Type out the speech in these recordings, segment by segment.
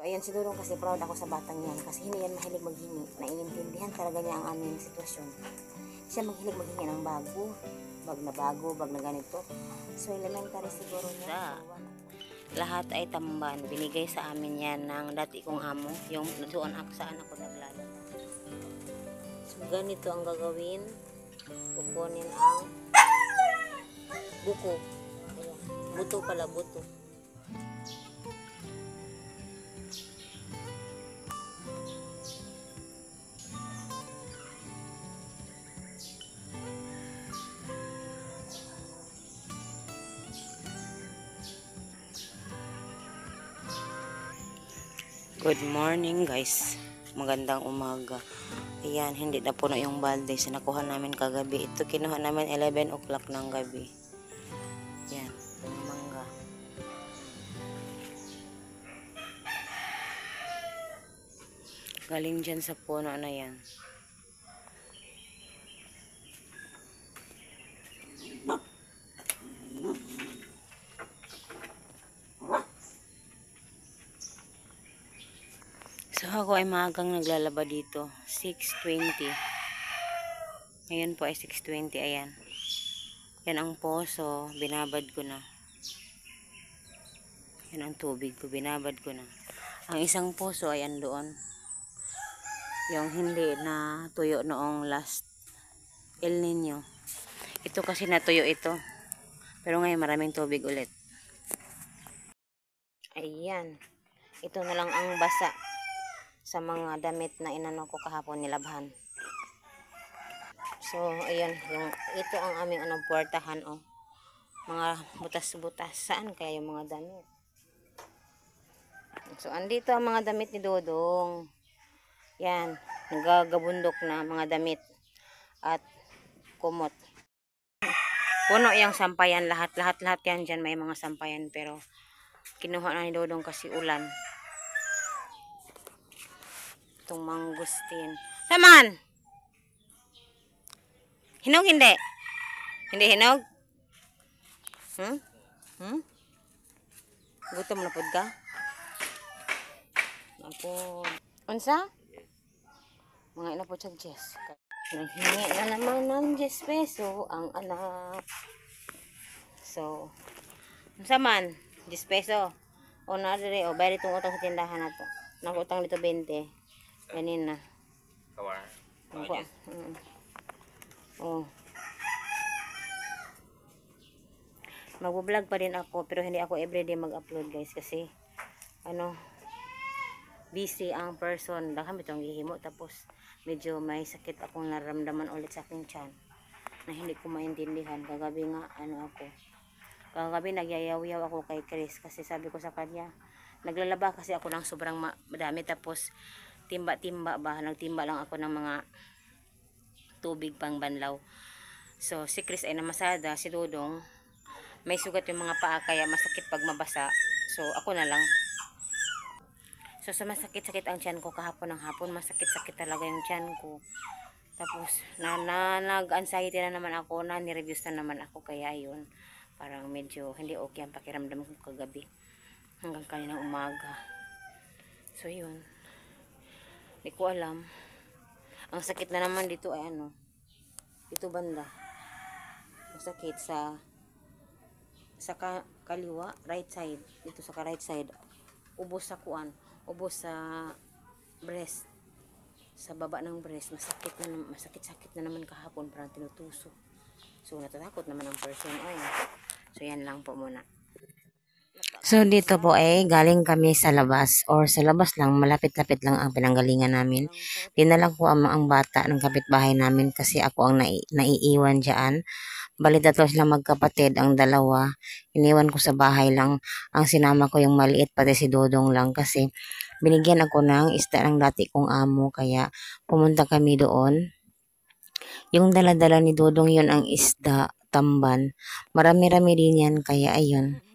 Ayan, si Dudong kasi proud ako sa batang yan kasi hindi yan mahilig maghingi. Naiintindihan talaga niya ang aming sitwasyon. Siya maghilig maghingi ng bago, bag na ganito. So elementary siguro niya. Lahat ay tamban. Binigay sa amin yan ng dati kong amo. Yung doon saan ako naglalaro. So ganito ang gagawin. Kukunin ang buko. Ayan. Buto pala, buto. Good morning guys. Magandang umaga. Ayan, hindi na puno yung balde. Sinakuha namin kagabi. Ito kinuha namin 11 o'clock ng gabi. Ayan, yung mangga. Galing dyan sa puno na yan. So ako ay maagang naglalaba dito. 6:20. Ngayon po ay 6:20. Ayan. Yan ang poso. Binabad ko na. Yan ang tubig ko. Binabad ko na. Ang isang poso ay andoon. Yung hindi na tuyo noong last El Nino. Ito kasi natuyo ito. Pero ngayon maraming tubig ulit. Ayan. Ito na lang ang basa sa mga damit na inano ko kahapon nilabhan. So, ayan, ito ang aming puwertahan, oh. Mga butas-butas. Saan kaya yung mga damit? So, andito ang mga damit ni Dodong. Yan, nagagabundok na mga damit at kumot. Puno yung sampayan, lahat yan dyan may mga sampayan, pero kinuha na ni Dodong kasi ulan. Itong mangustin. Saman! Hinog hindi? Hindi hinog? Gutom na pod ka? Ako. Unsa? Mga ina po siya, Jess. Nanghingi na naman ng 10 peso ang anak. So, unsa man? 10 peso. O na dire, o bayad itong utang sa tindahan na to. Nag-utang dito 20. Ganun na. Kawar. Oh. Magbo-vlog pa din ako pero hindi ako everyday mag-upload guys kasi busy ang person. Dahil itong gihimo tapos medyo may sakit akong naramdaman ulit sa aking tiyan na hindi ko maintindihan. Kagabi nga Kagabi nagyayaw-yaw ako kay Chris kasi sabi ko sa kanya, naglalaba kasi ako ng sobrang madami tapos timba-timba ba, nagtimba lang ako ng mga tubig pang banlaw. So si Chris ay namasada, si Dodong may sugat yung mga paa kaya masakit pag mabasa. So ako na lang. So sa masakit-sakit ang tiyan ko kahapon ng hapon, masakit-sakit talaga yung tiyan ko. Tapos nag-anxiety na naman ako, nireviews na naman ako kaya yun. Parang medyo hindi okay ang pakiramdam ko kagabi hanggang kaninang umaga. So yun. Hindi ko alam. Ang sakit na naman dito ay dito banda. Ang sakit sa kaliwa, right side. Dito sa right side. Ubos sa ubos sa breast. Sa baba ng breast, masakit na naman kahapon, parang tinutusok. So natatakot naman ang person. So yan lang po muna. So dito po ay galing kami sa labas or sa labas lang, malapit-lapit lang ang pinanggalingan namin. Dinala ko ang bata ng kapitbahay namin kasi ako ang naiiwan dyan. Bali tatlo sila magkapatid, ang dalawa iniwan ko sa bahay lang. Ang sinama ko yung maliit, pati si Dodong lang kasi binigyan ako ng isda ng dati kong amo kaya pumunta kami doon. Yung dala-dala ni Dodong yun ang isda, tamban. Marami-rami din yan kaya ayun.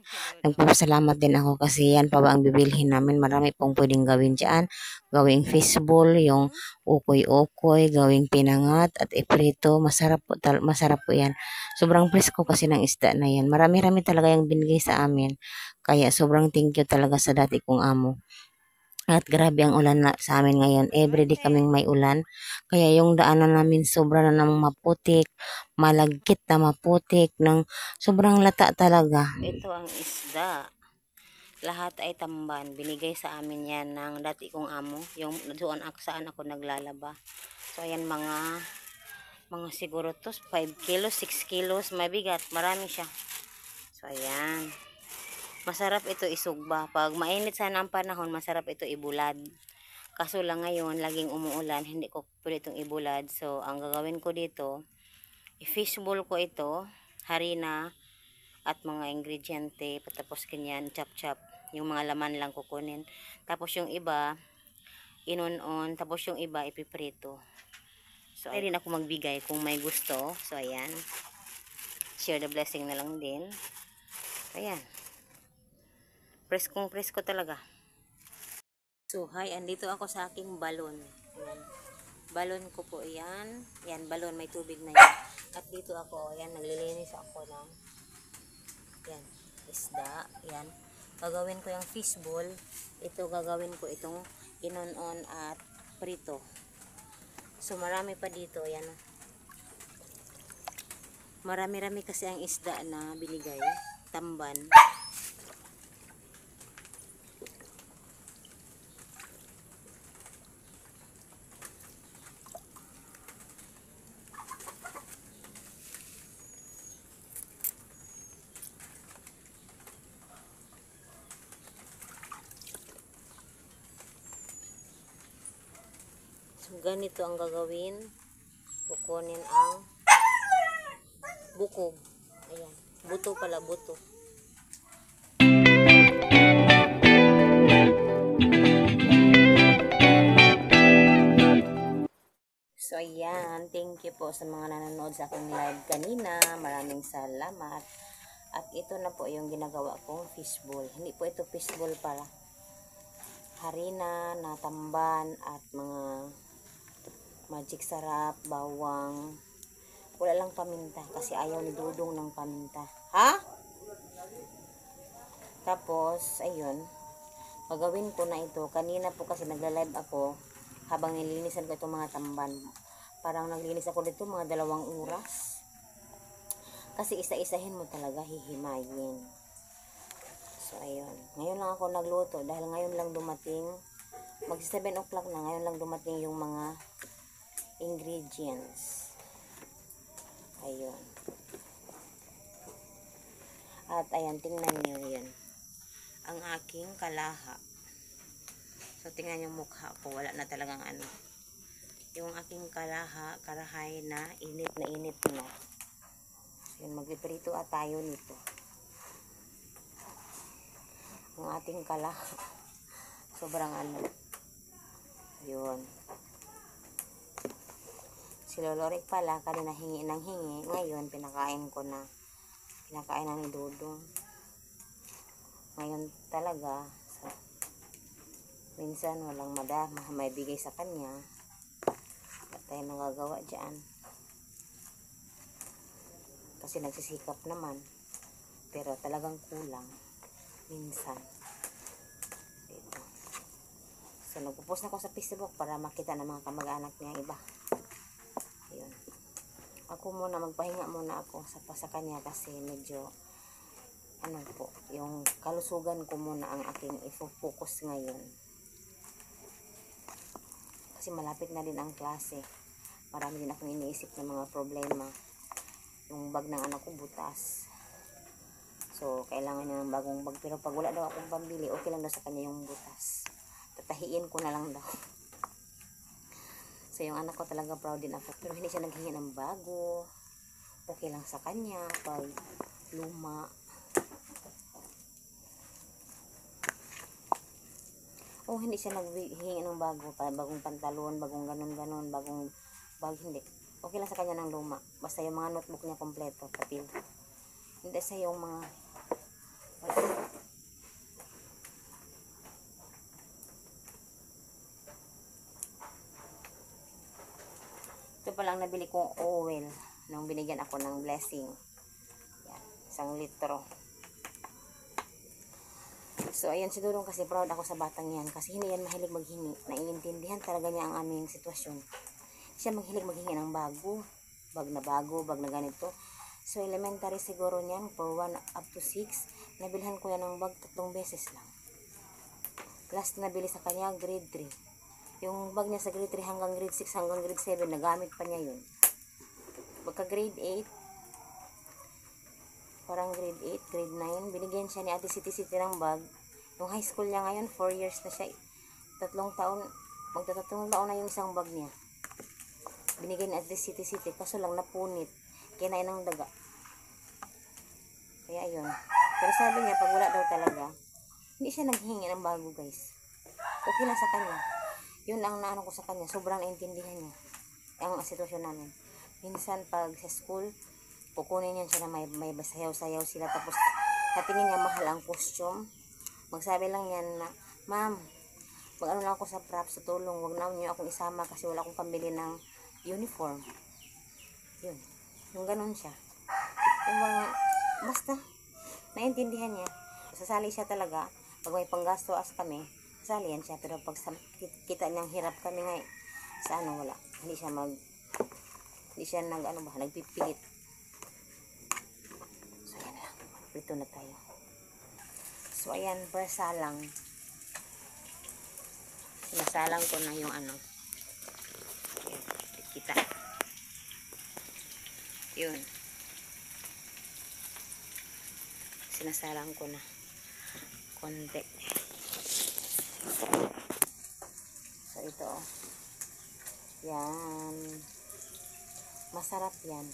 Nagpapasalamat din ako kasi yan pa ba ang bibilhin namin. Marami pong pwedeng gawin dyan. Gawing fishball, yung ukoy-ukoy, gawing pinangat at iprito. Masarap po yan. Sobrang presko kasi ng isda na yan. Marami-rami talaga yung binigay sa amin. Kaya sobrang thank you talaga sa dati kong amo. At grabe ang ulan na sa amin ngayon. Everyday kaming may ulan. Kaya yung daanan namin sobra na namang maputik, malagkit na maputik, ng sobrang lata talaga. Ito ang isda. Lahat ay tamban. Binigay sa amin yan ng dati kong amo. Yung doon saan ako naglalaba. So ayan mga siguro to 5 kilos, 6 kilos. Mabigat. Marami siya. So ayan. Masarap ito isugba. Pag mainit sana ang panahon, masarap ito ibulad. Kaso lang ngayon, laging umuulan, hindi ko pwede itong ibulad. So, ang gagawin ko dito, i-fishbowl ko ito, harina, at mga ingrediente, patapos ganyan, chop-chop. Yung mga laman lang kukunin. Tapos yung iba, inon-on, tapos yung iba, ipiprito. So, ay rin ako magbigay kung may gusto. So, ayan. Share the blessing na lang din. Ayan. Preskong presko talaga. So, hi, andito ako sa aking balon. Ayan. Balon ko po yan. Yan, balon, may tubig na yan. At dito ako, yan, naglilinis ako ng yan, isda. Yan. Gagawin ko yung fishbowl. Ito, gagawin ko itong inon-on at prito. So, marami pa dito. Yan. Marami-rami kasi ang isda na binigay. Tamban. Ganito ang gagawin. Kukunin ang bukog. Ayan. Buto pala, buto. So, ayan. Thank you po sa mga nanonood sa aking live kanina. Maraming salamat. At ito na po yung ginagawa kong fishbowl. Hindi po ito fishbowl para harina, natamban, at mga magic sarap, bawang. Wala lang paminta kasi ayaw ni Dudong ng paminta. Ha? Tapos, ayun. Gagawin ko na ito. Kanina po kasi nagla-live ako habang nilinisan ko itong mga tamban. Parang naglinis ako dito mga 2 oras. Kasi isa-isahin mo talaga, hihimayin. So, ayun. Ngayon lang ako nagluto dahil ngayon lang dumating. Mag 7 o'clock na. Ngayon lang dumating yung mga ingredients. Ayun. At ayan, tingnan nyo yun. Ang aking kalaha. So, tingnan yung mukha ko. Wala na talagang ano. Yung aking karahay na init na. Yun, magpiprito at tayo nito. Ang ating kalaha. Sobrang ano. Yun. Si Lolorik pala, kanina hingi ng hingi. Ngayon, pinakain ko na. Pinakain na ni Dudong. Ngayon talaga, so, minsan walang may bigay sa kanya. Ba't tayo nagagawa dyan? Kasi nagsisikap naman. Pero talagang kulang. Minsan. Dito. So, nagpo-post na ako sa Facebook para makita ng mga kamag-anak niya iba. Ayun. Ako muna, magpahinga muna ako sa kanya kasi medyo ano po, yung kalusugan ko muna ang aking i-focus ngayon. Kasi malapit na din ang klase. Marami din akong iniisip ng mga problema. Yung bag ng anak ko butas. So, kailangan niya ng bagong bag. Pero pag wala daw akong pambili, okay lang daw sa kanya yung butas. Tatahiin ko na lang daw. So, yung anak ko talaga proud din ako. Pero hindi siya naghingi ng bago. Okay lang sa kanya. Pag luma. Oh, hindi siya naghingi ng bago. Bagong pantalon, bagong ganon-ganon, bagong bag, hindi. Okay lang sa kanya ng luma. Basta yung mga notebook niya kompleto. Papil. Hindi sa yung mga ito pa lang nabili kong oil nung binigyan ako ng blessing. Yan, 1 litro. So, ayan, siguro kasi proud ako sa batang yan. Kasi hindi yan mahilig maghingi. Naiintindihan talaga niya ang aming sitwasyon. Siya maghilig maghingi ng bago. Bag na ganito. So, elementary siguro niyan, for 1 up to 6. Nabilhan ko yan ng bag 3 beses lang. Last na nabili sa kanya, grade 3. Yung bag niya sa grade 3 hanggang grade 6, hanggang grade 7, nagamit pa niya yun. Pagka grade 8, parang grade 8, grade 9, binigyan siya ni Ate Siti ng bag. Yung high school niya ngayon, 4 years na siya. 3 taon, magta-3 taon na yung isang bag niya. Binigyan ni Ate Siti, kaso lang napunit. Kinain ng daga. Kaya yun. Pero sabi niya, pag wala daw talaga, hindi siya naghingi ng bago, guys. Okay lang sa kanya. Yun ang naano ko sa kanya. Sobrang naintindihan niya ang sitwasyon namin. Minsan, pag sa school, kukunin niya siya na may sayaw-sayaw sila. Tapos, sa tingin niya mahal ang costume. Magsabi lang yan na, Ma'am, mag-ano lang ako sa props, sa tulong. Huwag na niyo akong isama kasi wala akong pambili ng uniform. Yun. Yung ganun siya. Yung mga, basta, naintindihan niya. Sasali siya talaga. Pag may panggasto as kami, sasali yan siya. Pero pag kita niyang hirap kami nga, sa ano, wala. Hindi siya nagpipilit. So, ayan lang. Prito na tayo. So, ayan, persalang. Sinasalang ko na yung ano. Ayan, kita. Yun. Sinasalang ko na. Konti. So, ito. Yan. Masarap yan.